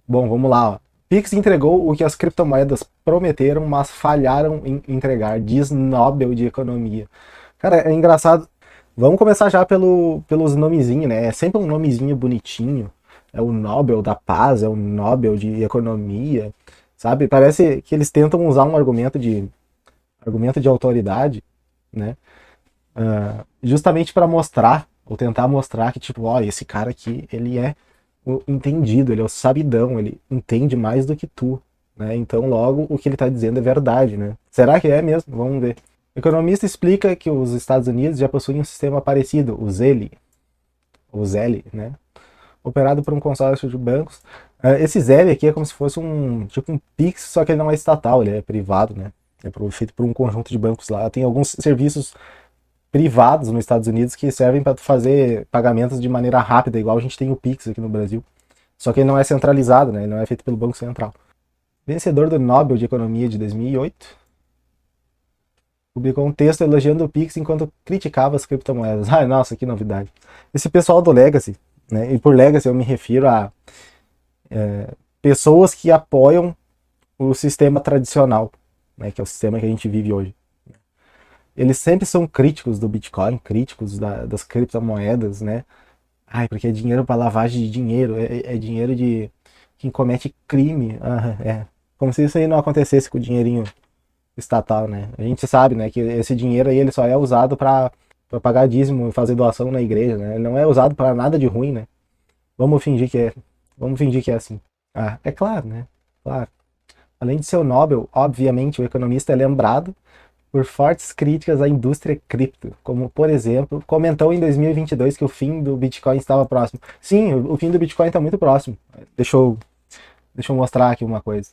Bom, vamos lá, ó. Pix entregou o que as criptomoedas prometeram, mas falharam em entregar, diz Nobel de Economia. Cara, é engraçado. Vamos começar já pelos nomezinhos, né? É sempre um nomezinho bonitinho. É o Nobel da Paz, é o Nobel de Economia, sabe? Parece que eles tentam usar um argumento de autoridade, né? Justamente para mostrar, ou tentar mostrar que, tipo, ó, esse cara aqui, ele é o entendido, ele é o sabidão, ele entende mais do que tu, né? Então, logo, o que ele está dizendo é verdade, né? Será que é mesmo? Vamos ver. O economista explica que os Estados Unidos já possuem um sistema parecido, o ZEL, né? Operado por um consórcio de bancos. Esse ZEL aqui é como se fosse tipo um Pix, só que ele não é estatal, ele é privado, né? É feito por um conjunto de bancos lá. Tem alguns serviços privados nos Estados Unidos que servem para fazer pagamentos de maneira rápida, igual a gente tem o Pix aqui no Brasil. Só que ele não é centralizado, né? Ele não é feito pelo Banco Central. Vencedor do Nobel de Economia de 2008, publicou um texto elogiando o Pix enquanto criticava as criptomoedas. Ai, nossa, que novidade. Esse pessoal do Legacy, né? E por Legacy eu me refiro a pessoas que apoiam o sistema tradicional, né? Que é o sistema que a gente vive hoje. Eles sempre são críticos do Bitcoin, críticos das criptomoedas, né? Ai, porque é dinheiro para lavagem de dinheiro, é dinheiro de quem comete crime. É. Como se isso aí não acontecesse com o dinheirinho estatal, né? A gente sabe, né, que esse dinheiro aí ele só é usado para pagar dízimo e fazer doação na igreja, né? Ele não é usado para nada de ruim, né? Vamos fingir que é. Vamos fingir que é assim. Ah, é claro, né? Claro. Além de ser o Nobel, obviamente o economista é lembrado por fortes críticas à indústria cripto, como, por exemplo, comentou em 2022 que o fim do Bitcoin estava próximo. Sim, o fim do Bitcoin está muito próximo. Deixa eu mostrar aqui uma coisa.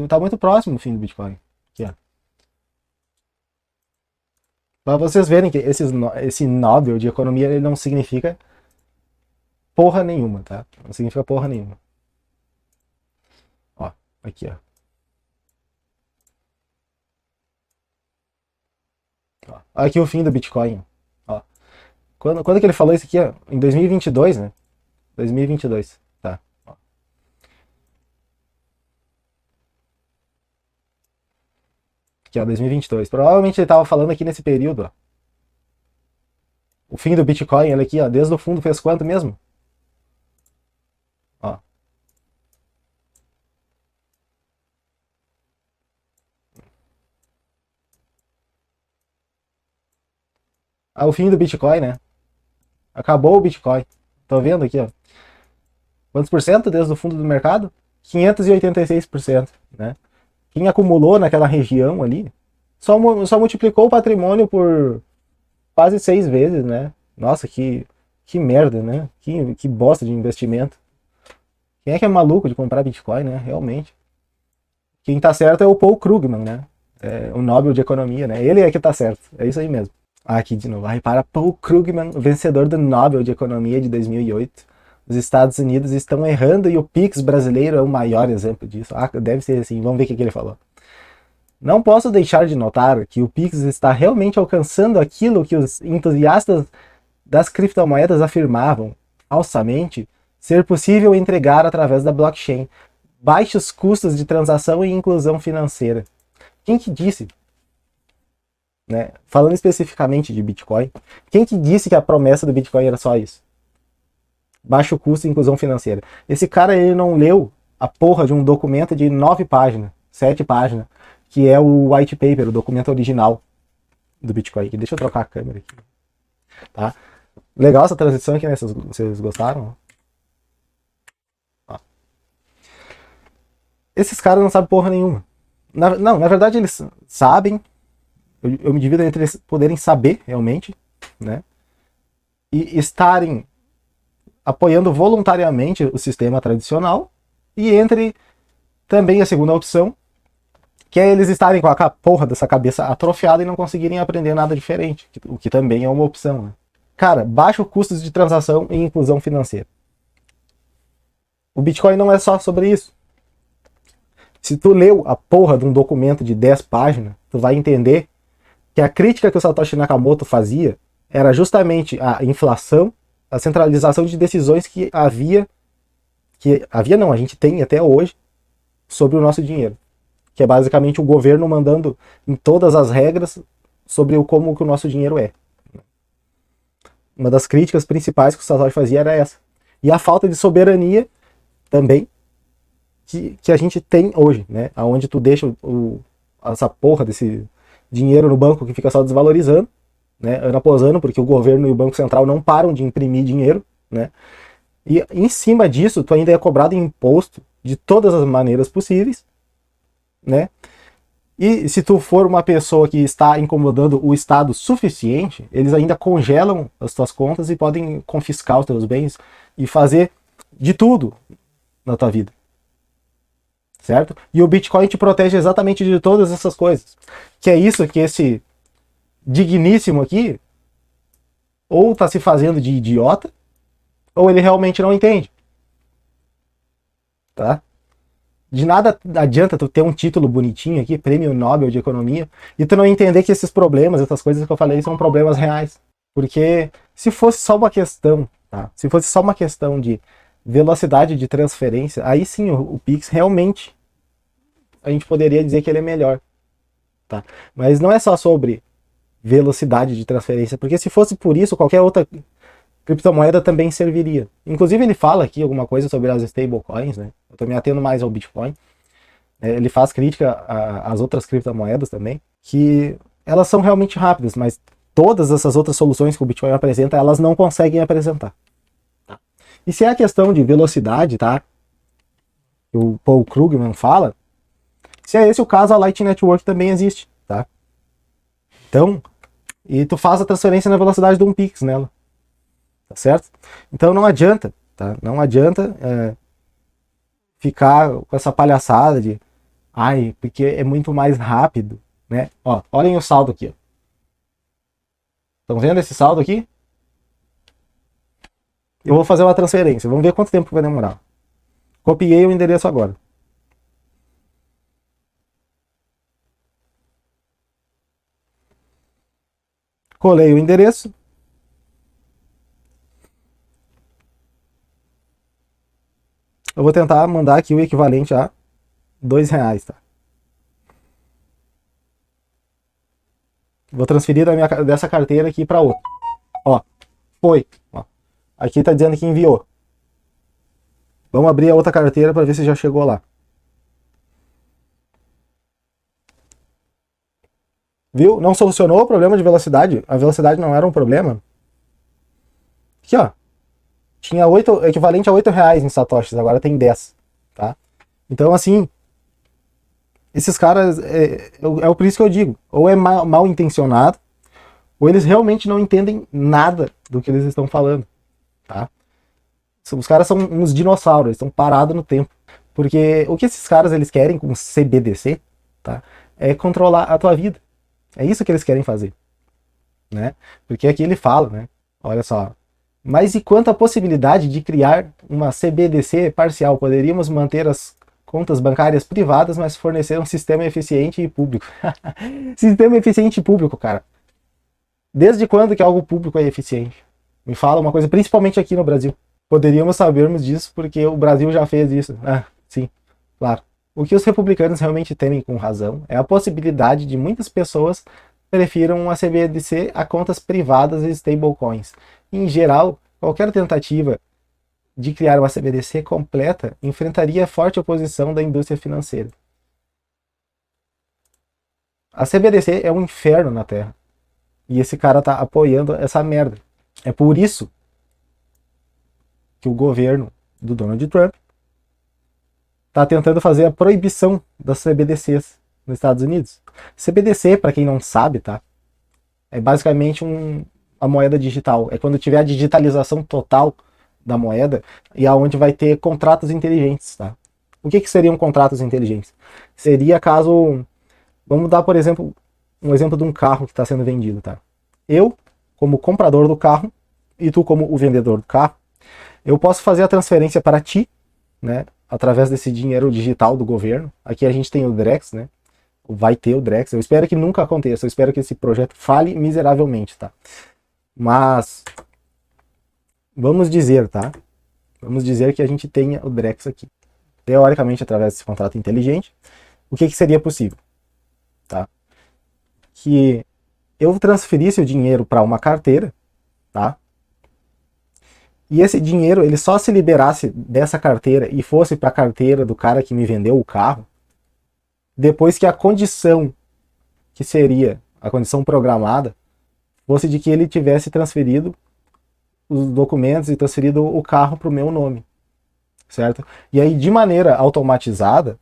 Tá muito próximo o fim do Bitcoin. Aqui, ó. Para vocês verem que esse Nobel de economia ele não significa porra nenhuma, tá? Não significa porra nenhuma. Ó, aqui, ó. Aqui o fim do Bitcoin. Ó. Quando que ele falou isso aqui? Ó? Em 2022, né? 2022. Tá. Ó. Aqui, ó, 2022. Provavelmente ele tava falando aqui nesse período, ó. O fim do Bitcoin, ele aqui, ó, desde o fundo fez quanto mesmo? Ó. O fim do Bitcoin, né? Acabou o Bitcoin. Tô vendo aqui, ó. Quantos por cento desde o fundo do mercado? 586%, né? Quem acumulou naquela região ali só multiplicou o patrimônio por quase 6 vezes, né? Nossa, que merda, né? Que bosta de investimento. Quem é que é maluco de comprar Bitcoin, né? Realmente. Quem tá certo é o Paul Krugman, né? É o Nobel de Economia, né? Ele é que tá certo. É isso aí mesmo. Aqui de novo. Aí para Paul Krugman, vencedor do Nobel de Economia de 2008. Os Estados Unidos estão errando e o Pix brasileiro é o maior exemplo disso. Deve ser assim. Vamos ver o que ele falou. Não posso deixar de notar que o Pix está realmente alcançando aquilo que os entusiastas das criptomoedas afirmavam falsamente ser possível entregar através da blockchain. Baixos custos de transação e inclusão financeira. Quem que disse, né? Falando especificamente de Bitcoin, quem que disse que a promessa do Bitcoin era só isso? Baixo custo e inclusão financeira. Esse cara ele não leu a porra de um documento de 9 páginas, 7 páginas, que é o white paper, o documento original do Bitcoin. Deixa eu trocar a câmera aqui. Tá? Legal essa transição aqui, né? Vocês gostaram? Ó. Esses caras não sabem porra nenhuma. Não, na verdade eles sabem. Eu me divido entre eles poderem saber realmente, né? E estarem apoiando voluntariamente o sistema tradicional. E entre também a segunda opção, que é eles estarem com a porra dessa cabeça atrofiada e não conseguirem aprender nada diferente, o que também é uma opção, né? Cara, baixo custos de transação e inclusão financeira. O Bitcoin não é só sobre isso. Se tu leu a porra de um documento de 10 páginas, tu vai entender que a crítica que o Satoshi Nakamoto fazia era justamente a inflação, a centralização de decisões que que havia não, a gente tem até hoje sobre o nosso dinheiro, que é basicamente o governo mandando em todas as regras sobre como que o nosso dinheiro é. Uma das críticas principais que o Satoshi fazia era essa. E a falta de soberania também que a gente tem hoje, né? Onde tu deixa essa porra desse dinheiro no banco que fica só desvalorizando, né? Ano após ano, porque o governo e o Banco Central não param de imprimir dinheiro, né? E em cima disso, tu ainda é cobrado imposto de todas as maneiras possíveis, né? E se tu for uma pessoa que está incomodando o Estado suficiente, eles ainda congelam as tuas contas e podem confiscar os teus bens e fazer de tudo na tua vida. Certo? E o Bitcoin te protege exatamente de todas essas coisas. Que é isso que esse digníssimo aqui ou tá se fazendo de idiota, ou ele realmente não entende. Tá? De nada adianta tu ter um título bonitinho aqui, Prêmio Nobel de Economia, e tu não entender que esses problemas, essas coisas que eu falei, são problemas reais. Porque se fosse só uma questão, tá? Se fosse só uma questão de velocidade de transferência, aí sim o Pix realmente a gente poderia dizer que ele é melhor. Tá? Mas não é só sobre velocidade de transferência, porque se fosse por isso, qualquer outra criptomoeda também serviria. Inclusive ele fala aqui alguma coisa sobre as stablecoins, né? Eu estou me atendo mais ao Bitcoin. Ele faz crítica às outras criptomoedas também, que elas são realmente rápidas, mas todas essas outras soluções que o Bitcoin apresenta, elas não conseguem apresentar. Tá? E se é a questão de velocidade, tá? O Paul Krugman fala, se é esse o caso, a Lightning Network também existe, tá? Então, e tu faz a transferência na velocidade de um Pix nela. Tá certo? Então não adianta, tá? Não adianta ficar com essa palhaçada de porque é muito mais rápido, né? Ó, olhem o saldo aqui, ó. Estão vendo esse saldo aqui? Eu vou fazer uma transferência, vamos ver quanto tempo vai demorar. Copiei o endereço agora. Colei o endereço. Eu vou tentar mandar aqui o equivalente a R$2, tá? Vou transferir dessa carteira aqui para outra. Ó, foi. Ó. Aqui tá dizendo que enviou. Vamos abrir a outra carteira para ver se já chegou lá. Viu? Não solucionou o problema de velocidade. A velocidade não era um problema. Aqui, ó. Tinha 8, equivalente a R$8 em satoshis, agora tem 10. Tá? Então, assim, esses caras, por isso que eu digo, ou é mal intencionado, ou eles realmente não entendem nada do que eles estão falando. Tá? Os caras são uns dinossauros, eles estão parados no tempo. Porque o que esses caras eles querem com CBDC, tá? É controlar a tua vida. É isso que eles querem fazer, né? Porque aqui ele fala, né? Olha só. Mas e quanto à possibilidade de criar uma CBDC parcial? Poderíamos manter as contas bancárias privadas, mas fornecer um sistema eficiente e público. Sistema eficiente e público, cara. Desde quando que algo público é eficiente? Me fala uma coisa, principalmente aqui no Brasil. Poderíamos sabermos disso porque o Brasil já fez isso. Ah, sim, claro. O que os republicanos realmente temem com razão é a possibilidade de muitas pessoas prefiram uma CBDC a contas privadas e stablecoins. Em geral, qualquer tentativa de criar uma CBDC completa enfrentaria forte oposição da indústria financeira. A CBDC é um inferno na Terra. E esse cara tá apoiando essa merda. É por isso que o governo do Donald Trump está tentando fazer a proibição das CBDCs nos Estados Unidos. CBDC, para quem não sabe, tá? É basicamente a moeda digital. É quando tiver a digitalização total da moeda e aonde vai ter contratos inteligentes, tá? O que seriam contratos inteligentes? Seria caso, vamos dar, por exemplo, um exemplo de um carro que está sendo vendido, tá? Eu, como comprador do carro, e tu como o vendedor do carro, eu posso fazer a transferência para ti, né? Através desse dinheiro digital do governo. Aqui a gente tem o Drex, né? Vai ter o Drex. Eu espero que nunca aconteça. Eu espero que esse projeto fale miseravelmente, tá? Mas vamos dizer, tá? Vamos dizer que a gente tenha o Drex aqui. Teoricamente, através desse contrato inteligente, o que seria possível? Tá? Que eu transferisse o dinheiro para uma carteira, tá? E esse dinheiro ele só se liberasse dessa carteira e fosse para a carteira do cara que me vendeu o carro, depois que a condição que seria a condição programada fosse de que ele tivesse transferido os documentos e transferido o carro para o meu nome, certo? E aí, de maneira automatizada,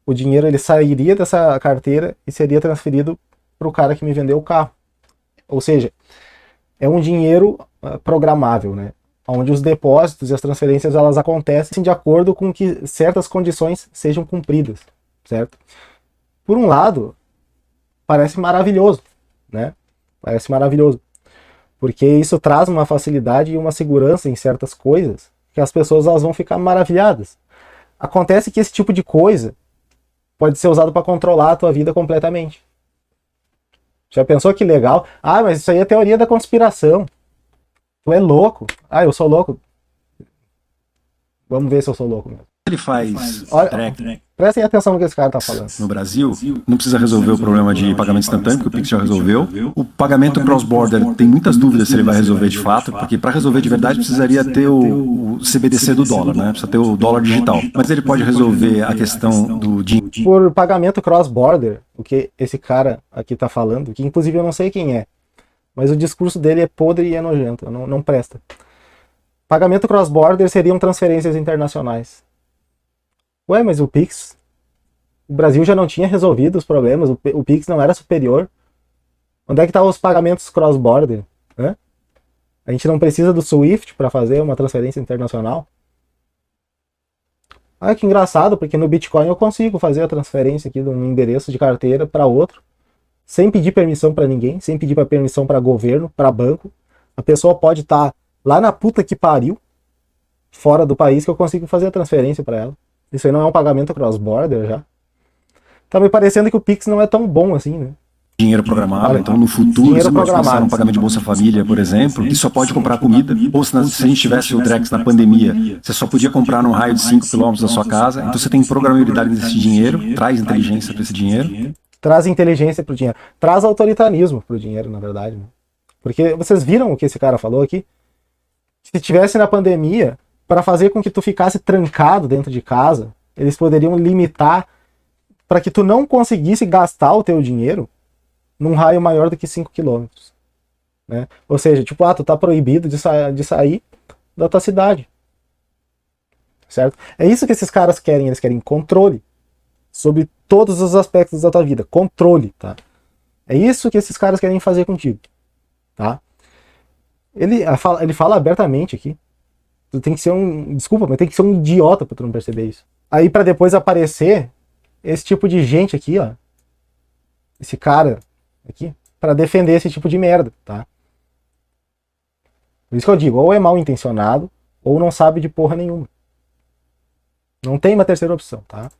o dinheiro ele sairia dessa carteira e seria transferido para o cara que me vendeu o carro. Ou seja, é um dinheiro programável, né? Onde os depósitos e as transferências elas acontecem de acordo com que certas condições sejam cumpridas, certo? Por um lado, parece maravilhoso, né? Parece maravilhoso, porque isso traz uma facilidade e uma segurança em certas coisas que as pessoas elas vão ficar maravilhadas. Acontece que esse tipo de coisa pode ser usado para controlar a tua vida completamente. Já pensou que legal? Ah, mas isso aí é teoria da conspiração. Tu é louco. Ah, eu sou louco. Vamos ver se eu sou louco mesmo. Ele faz track Prestem atenção no que esse cara tá falando. no Brasil, não precisa resolver o problema de pagamento instantâneo, porque o Pix já resolveu. O pagamento cross-border tem muitas dúvidas se ele vai resolver de fato, porque para resolver de verdade precisaria ter o CBDC do dólar, né? Precisa ter o dólar digital. Mas ele pode resolver a questão do dinheiro. Por pagamento cross-border, o que esse cara aqui tá falando, que inclusive eu não sei quem é, mas o discurso dele é podre e é nojento, não presta. Pagamento cross-border seriam transferências internacionais. Ué, mas o Pix, o Brasil já não tinha resolvido os problemas, o Pix não era superior. Onde é que estavam os pagamentos cross-border? A gente não precisa do SWIFT para fazer uma transferência internacional? Ah, que engraçado, porque no Bitcoin eu consigo fazer a transferência aqui de um endereço de carteira para outro, sem pedir permissão para ninguém, sem pedir permissão para governo, para banco. A pessoa pode estar lá na puta que pariu, fora do país, que eu consigo fazer a transferência para ela. Isso aí não é um pagamento cross-border já? Tá me parecendo que o Pix não é tão bom assim, né? Dinheiro programável, então no futuro você pode pensar num pagamento de Bolsa Família, por exemplo, que só pode comprar comida, ou se a gente tivesse o Drex na pandemia, você só podia comprar num raio de 5 km da sua casa, então você tem programabilidade desse dinheiro, traz inteligência para esse dinheiro. Traz inteligência pro dinheiro, traz autoritarismo pro dinheiro, na verdade, né? Porque vocês viram o que esse cara falou aqui? Se tivesse na pandemia, para fazer com que tu ficasse trancado dentro de casa, eles poderiam limitar para que tu não conseguisse gastar o teu dinheiro num raio maior do que 5 km. Né? Ou seja, tipo, tu tá proibido de sair da tua cidade. Certo? É isso que esses caras querem, eles querem controle sobre todos os aspectos da tua vida. Controle, tá? É isso que esses caras querem fazer contigo. Tá? Ele fala abertamente aqui. Tu tem que ser desculpa, mas tem que ser um idiota pra tu não perceber isso. Aí pra depois aparecer esse tipo de gente aqui, ó. Esse cara aqui, pra defender esse tipo de merda, tá? Por isso que eu digo, ou é mal intencionado, ou não sabe de porra nenhuma. Não tem uma terceira opção, tá?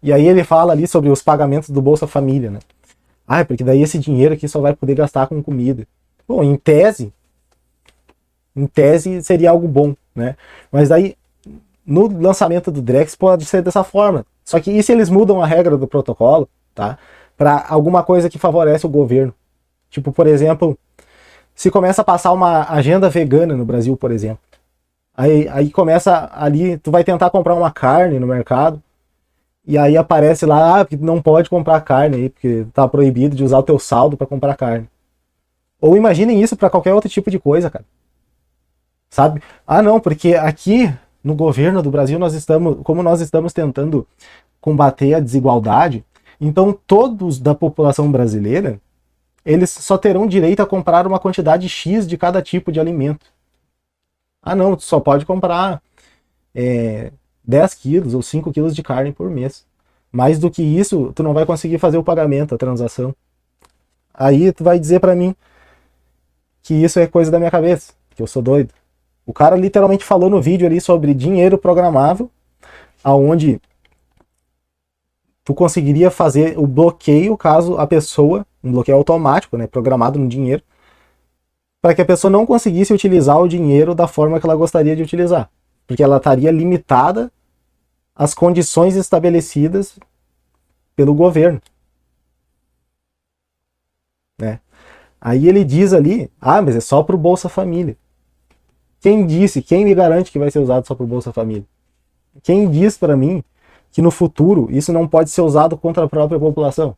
E aí ele fala ali sobre os pagamentos do Bolsa Família, né? Ah, porque daí esse dinheiro aqui só vai poder gastar com comida. Bom, em tese seria algo bom, né? Mas daí, no lançamento do Drex pode ser dessa forma. Só que e se eles mudam a regra do protocolo, tá? Para alguma coisa que favorece o governo? Tipo, por exemplo, se começa a passar uma agenda vegana no Brasil, por exemplo. Aí começa ali, tu vai tentar comprar uma carne no mercado, e aí aparece lá, que não pode comprar carne aí, porque tá proibido de usar o teu saldo para comprar carne. Ou imaginem isso para qualquer outro tipo de coisa, cara. Sabe? Ah, não, porque aqui no governo do Brasil como nós estamos tentando combater a desigualdade, então todos da população brasileira, eles só terão direito a comprar uma quantidade X de cada tipo de alimento. Ah, não, tu só pode comprar 10 quilos ou 5 quilos de carne por mês. Mais do que isso, tu não vai conseguir fazer o pagamento, a transação. Aí tu vai dizer pra mim que isso é coisa da minha cabeça, que eu sou doido. O cara literalmente falou no vídeo ali sobre dinheiro programável, aonde tu conseguiria fazer o bloqueio caso a pessoa, um bloqueio automático, né, programado no dinheiro, para que a pessoa não conseguisse utilizar o dinheiro da forma que ela gostaria de utilizar, porque ela estaria limitada às condições estabelecidas pelo governo, né? Aí ele diz ali, mas é só para o Bolsa Família. Quem disse, quem me garante que vai ser usado só para o Bolsa Família? Quem diz para mim que no futuro isso não pode ser usado contra a própria população?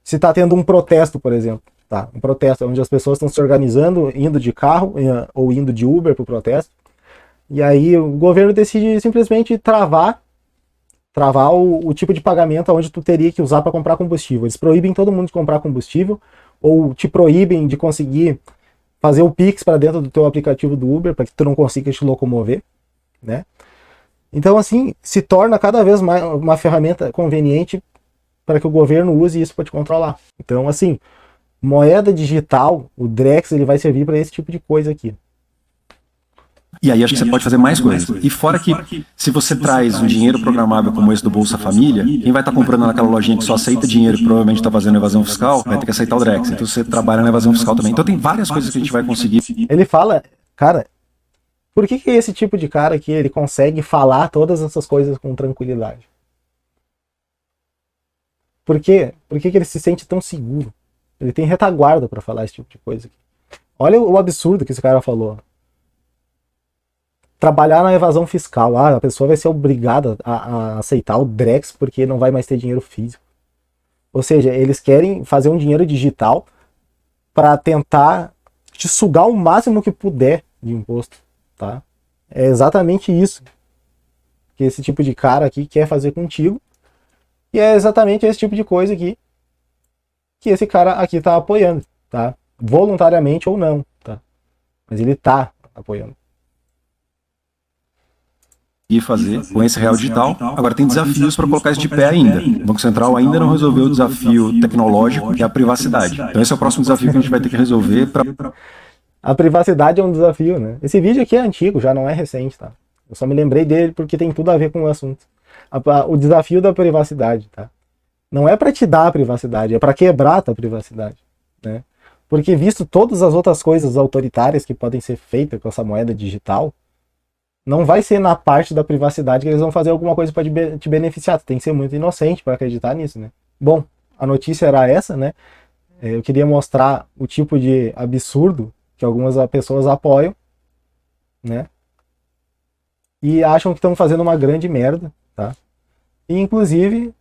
Se está tendo um protesto, por exemplo, tá? Um protesto onde as pessoas estão se organizando, indo de carro ou indo de Uber para o protesto, e aí o governo decide simplesmente travar o tipo de pagamento onde tu teria que usar para comprar combustível. Eles proíbem todo mundo de comprar combustível, ou te proíbem de conseguir fazer o Pix para dentro do teu aplicativo do Uber, para que tu não consiga te locomover, né? Então, assim, se torna cada vez mais uma ferramenta conveniente para que o governo use isso para te controlar. Então, assim, moeda digital, o Drex, ele vai servir para esse tipo de coisa aqui. E aí acho que você pode fazer mais coisas. E fora que, se você traz um dinheiro programável como esse do Bolsa Família, quem vai estar comprando naquela lojinha que só aceita dinheiro e provavelmente está fazendo evasão fiscal, vai ter que aceitar o Drex. Então você trabalha na evasão fiscal também. Então tem várias coisas que a gente vai conseguir. Ele fala, cara, por que esse tipo de cara aqui, ele consegue falar todas essas coisas com tranquilidade? Por quê? Por que ele se sente tão seguro? Ele tem retaguarda para falar esse tipo de coisa aqui. Olha o absurdo que esse cara falou. Trabalhar na evasão fiscal. A pessoa vai ser obrigada a aceitar o Drex porque não vai mais ter dinheiro físico. Ou seja, eles querem fazer um dinheiro digital para tentar te sugar o máximo que puder de imposto, tá? É exatamente isso que esse tipo de cara aqui quer fazer contigo. E é exatamente esse tipo de coisa aqui que esse cara aqui tá apoiando, tá? Voluntariamente ou não, tá? Mas ele tá apoiando. E fazer com esse real digital. Agora tem desafios para colocar isso de pé ainda. O Banco Central ainda não resolveu o desafio tecnológico, que é a privacidade. Então esse é o próximo desafio que a gente vai ter que resolver. A privacidade é um desafio, né? Esse vídeo aqui é antigo, já não é recente, tá? Eu só me lembrei dele porque tem tudo a ver com o assunto. O desafio da privacidade, tá? Não é para te dar a privacidade, é para quebrar a tua privacidade, né? Porque visto todas as outras coisas autoritárias que podem ser feitas com essa moeda digital, não vai ser na parte da privacidade que eles vão fazer alguma coisa para te beneficiar. Tu tem que ser muito inocente para acreditar nisso, né? Bom, a notícia era essa, né? Eu queria mostrar o tipo de absurdo que algumas pessoas apoiam, né? E acham que estão fazendo uma grande merda, tá? E inclusive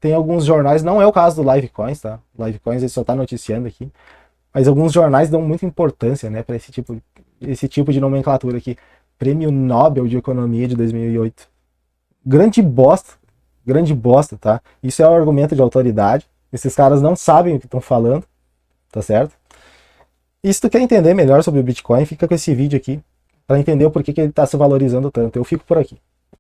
tem alguns jornais, não é o caso do Livecoins, tá? O Livecoins ele só tá noticiando aqui, mas alguns jornais dão muita importância, né, para esse tipo de nomenclatura aqui. Prêmio Nobel de Economia de 2008. Grande bosta, tá? Isso é um argumento de autoridade. Esses caras não sabem o que estão falando, tá certo? E se tu quer entender melhor sobre o Bitcoin, fica com esse vídeo aqui para entender o porquê que ele está se valorizando tanto. Eu fico por aqui.